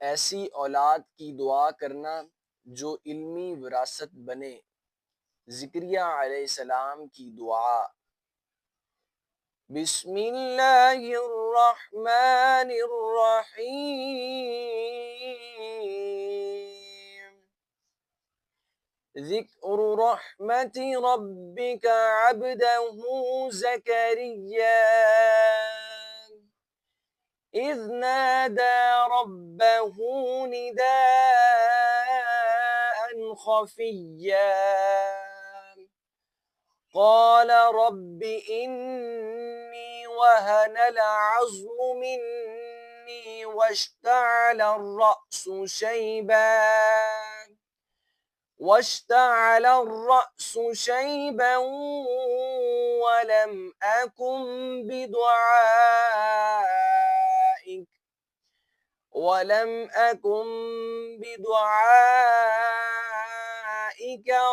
ऐसी औलाद की दुआ करना जो इल्मी विरासत बने। ज़िक्रिया अलैहिस्सलाम की दुआ। बिस्मिल्लाहिर्रहमानिर्रहीम। ज़िक्र रहमति रब्बिका अब्दहू ज़करिया इज़ नादा रब्बहू निदाअन खफ़िय्या क़ाल रब्बि इन्नी वहनल अज़्मु मिन्नी واشتعل الرأس شيبا ولم أكن بدعائك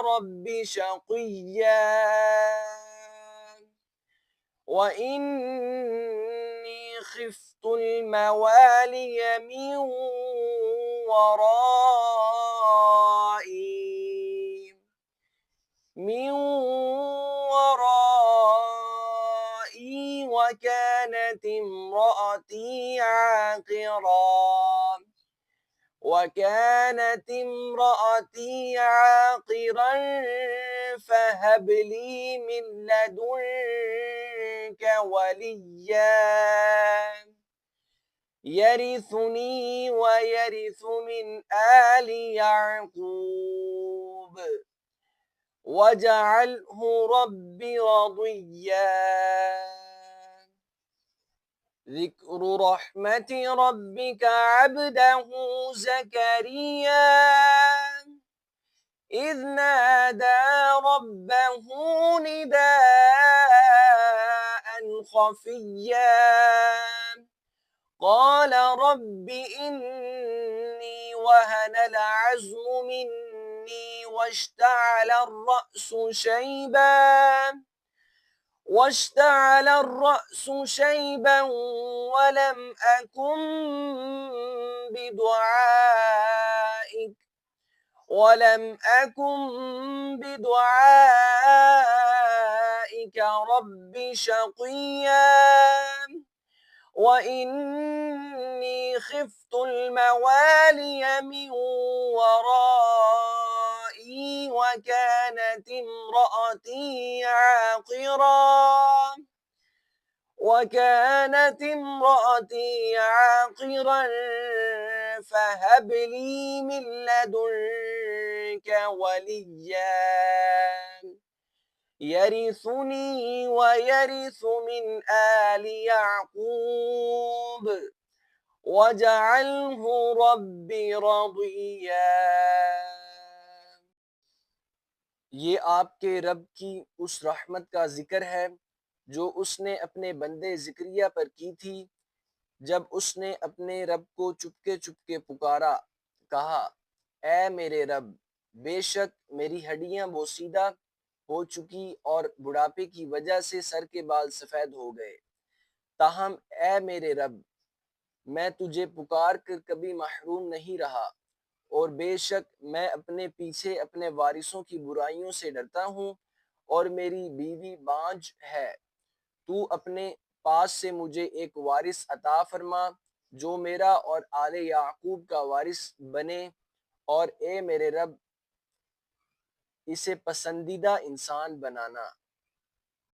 رب شقيا وإني خفت الموالي من ورائي وكانت امرأتي عاقرا فهب لي من لدنك وليا يرثني ويرث من آل يعقوب واجعله رب رضيا ذكر رحمة ربك عبده زكريا إذ نادى ربه نداء خفيا قال رب إني وهن العزم مني واشتعل الرأس شيبا ولم أكن بدعائك رب شقيا وإني خفت الموالي من ورائي وكانت امرأتي عاقرا فهب لي من لدنك وليا يرثني ويرث من آل يعقوب واجعله رب रदिया। ये आपके रब की उस रहमत का जिक्र है जो उसने अपने बंदे ज़िक्रिया पर की थी जब उसने अपने रब को चुपके चुपके पुकारा, कहा, ऐ मेरे रब, बेशक मेरी हड्डियां बोसीदा हो चुकी और बुढ़ापे की वजह से सर के बाल सफ़ेद हो गए। ताहम ऐ मेरे रब, मैं तुझे पुकार कर कभी महरूम नहीं रहा और बेशक मैं अपने पीछे अपने वारिसों की बुराइयों से डरता हूँ और मेरी बीवी बांझ है। तू अपने पास से मुझे एक वारिस अता फरमा जो मेरा और आले याकूब का वारिस बने और ए मेरे रब इसे पसंदीदा इंसान बनाना।